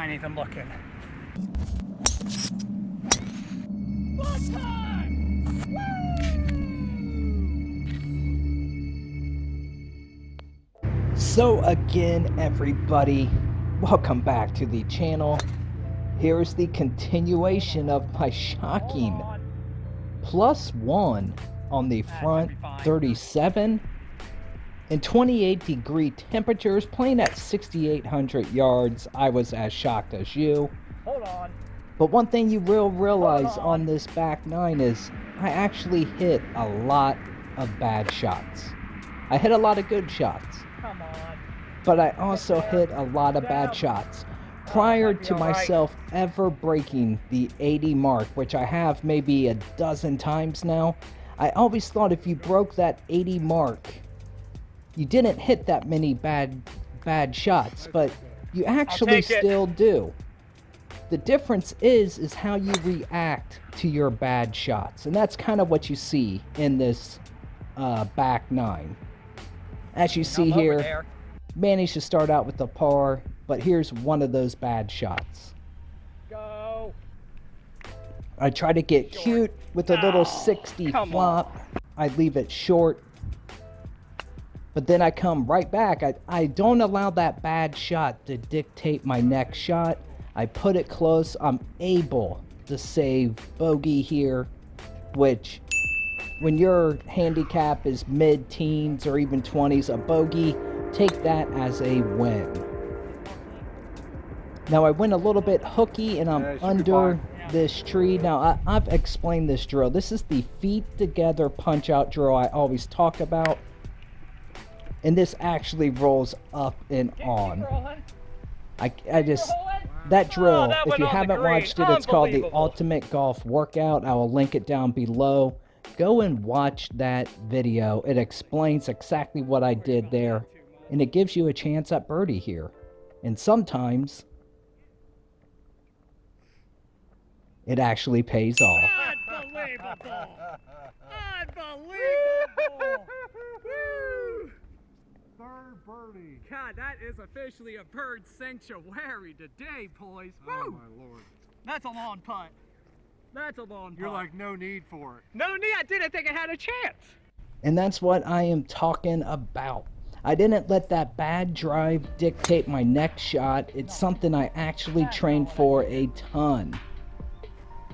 anything looking. So again, everybody, welcome back to the channel. Here's the continuation of my shocking +1 on the front 37 and 28-degree temperatures, playing at 6,800 yards. I was as shocked as you. Hold on. But one thing you will realize on this back nine is I actually hit a lot of bad shots. I hit a lot of good shots. Come on. But I also hit a lot of bad shots. Prior to myself ever breaking the 80 mark, which I have maybe a dozen times now, I always thought if you broke that 80 mark, you didn't hit that many bad shots, but you actually still do. The difference is how you react to your bad shots, and that's kind of what you see in this back nine. As you see here, managed to start out with a par, but here's one of those bad shots. Go. I try to get cute with a little 60 flop. I leave it short, but then I come right back. I don't allow that bad shot to dictate my next shot. I put it close. I'm able to save bogey here, which when your handicap is mid-teens or even 20s, a bogey, take that as a win. Now I went a little bit hooky and I'm under this tree. Now I've explained this drill. This is the feet together punch out drill I always talk about. And this actually rolls up and on. I just, that drill, if you haven't watched it, it's called the Ultimate Golf Workout. I will link it down below. Go and watch that video. It explains exactly what I did there, and it gives you a chance at birdie here. And sometimes it actually pays off. Unbelievable! Unbelievable! Woo! Third birdie. God, that is officially a bird sanctuary today, boys. Oh Woo! my lord. That's a long putt. That's a long putt. You're like, no need for it. No need. I didn't think I had a chance. And that's what I am talking about. I didn't let that bad drive dictate my next shot. It's something I actually trained for a ton.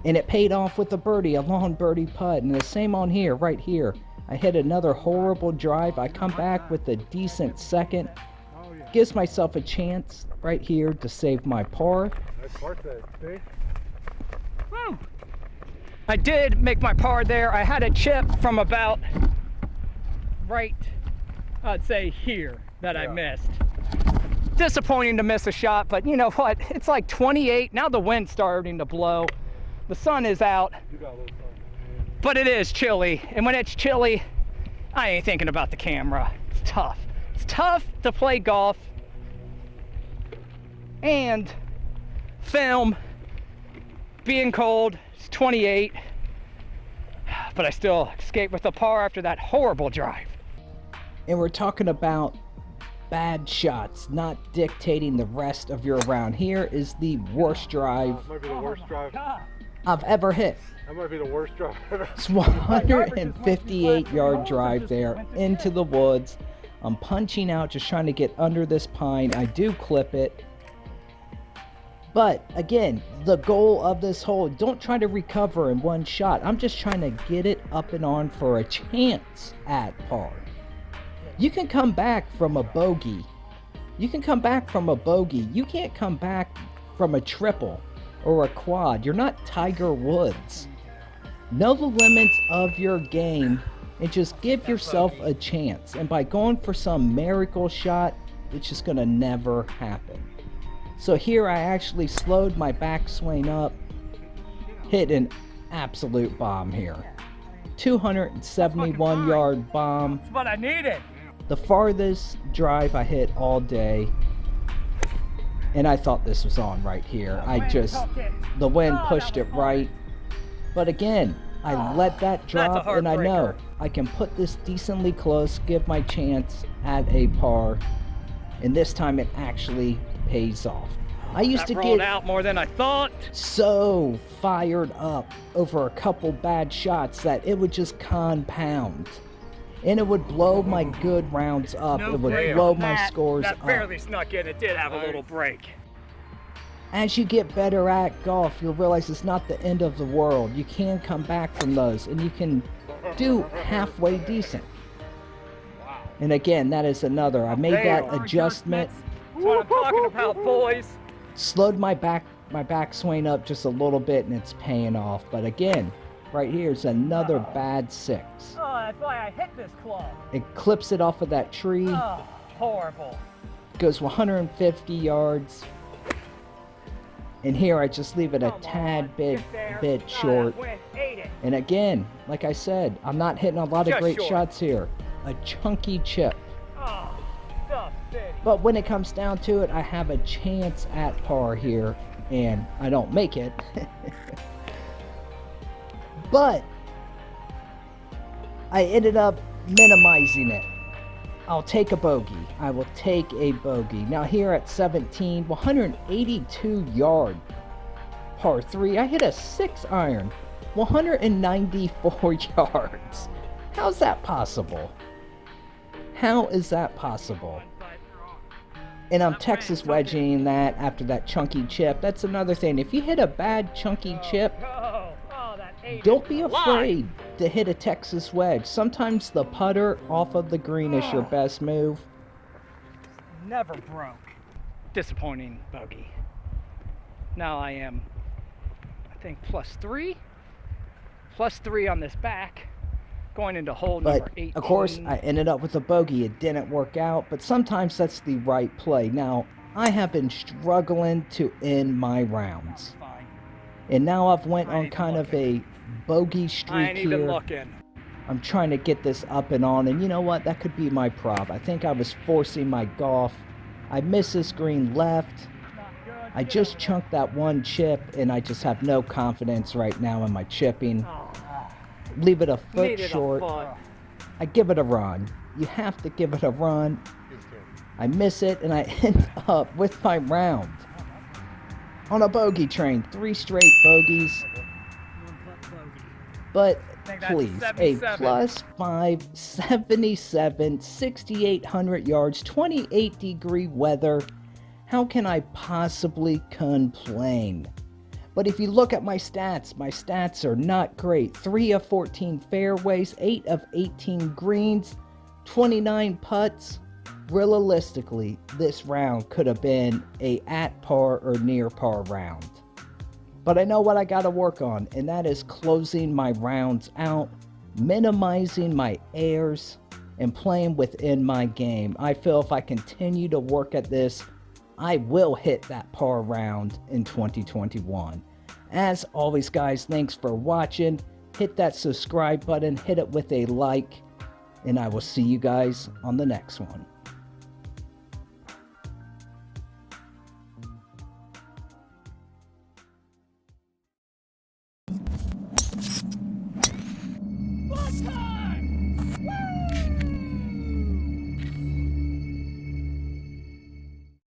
And it paid off with a birdie, a long birdie putt. And the same on here, right here. I hit another horrible drive. I come back with a decent second. Gives myself a chance right here to save my par. Nice par set, see? Woo! I did make my par there. I had a chip from about right, I'd say here, that I missed. Disappointing to miss a shot, but you know what? It's like 28. Now the wind's starting to blow. The sun is out. You got a little sun. But it is chilly, and when it's chilly, I ain't thinking about the camera. It's tough. It's tough to play golf and film being cold. It's 28, but I still escaped with a par after that horrible drive. And we're talking about bad shots, not dictating the rest of your round. Here is the worst drive That might be the worst drive. I've ever hit. That might be the worst drive ever. It's 158-yard drive there into the woods. I'm punching out, just trying to get under this pine. I do clip it. But again, the goal of this hole, don't try to recover in one shot. I'm just trying to get it up and on for a chance at par. You can come back from a bogey. You can come back from a bogey. You can't come back from a triple or a quad. You're not Tiger Woods. Know the limits of your game and just give yourself a chance. And by going for some miracle shot, it's just gonna never happen. So here I actually slowed my backswing up, hit an absolute bomb here. 271-yard bomb. That's what I needed. The farthest drive I hit all day. And I thought this was on right here. The wind pushed it right. But again, I let that drop, and I know I can put this decently close, give my chance at a par. And this time it actually pays off. I used That to rolled get out more than I thought. so fired up over a couple bad shots that it would just compound. And it would blow my good rounds up. No It would break blow on my that. scores That up. barely snuck in. It did have a little break. As you get better at golf, you'll realize it's not the end of the world. You can come back from those, and you can do halfway decent. Wow. And again, that is another. I made that Damn. adjustment, That's what I'm talking about, boys. slowed my backswing up just a little bit, and it's paying off. But again, right here is another bad 6. Oh, that's why I hit this club. It clips it off of that tree, Oh, horrible. goes 150 yards. And here I just leave it a Come tad on, bit get there. bit short. Ate it. And again, like I said, I'm not hitting a lot of Just great short. shots here. A chunky chip. Oh, Stuff City. But when it comes down to it, I have a chance at par here, and I don't make it. But I ended up minimizing it. I'll take a bogey. I will take a bogey. Now here at 17, 182 yard par 3. I hit a 6 iron, 194 yards. How's that possible? How is that possible? And I'm Texas wedging that after that chunky chip. That's another thing. If you hit a bad chunky chip, don't be afraid to hit a Texas wedge. Sometimes the putter off of the green is your best move. Never broke. Disappointing bogey. Now I am, I think, +3. +3 on this back. Going into hole number But 18. of course, I ended up with a bogey. It didn't work out, but sometimes that's the right play. Now, I have been struggling to end my rounds. Fine. And now I've went I on ain't kind of looking. a bogey I streak ain't even here. looking. I'm trying to get this up and on, and you know what? That could be my prop. I think I was forcing my golf. I missed this green left. Not good. I just chunked that one chip, and I just have no confidence right now in my chipping. Oh, Leave it a foot needed short. a foot. I give it a run. You have to give it a run. I miss it, and I end up with my round on a bogey train. 3 straight bogeys. But think that's please, a 77. +5, 77, 6,800 yards, 28-degree weather. How can I possibly complain? But if you look at my stats are not great. 3 of 14 fairways, 8 of 18 greens, 29 putts. Realistically, this round could have been a at par or near par round. But I know what I got to work on, and that is closing my rounds out, minimizing my errors, and playing within my game. I feel if I continue to work at this, I will hit that par round in 2021. As always, guys, thanks for watching. Hit that subscribe button, hit it with a like, and I will see you guys on the next one.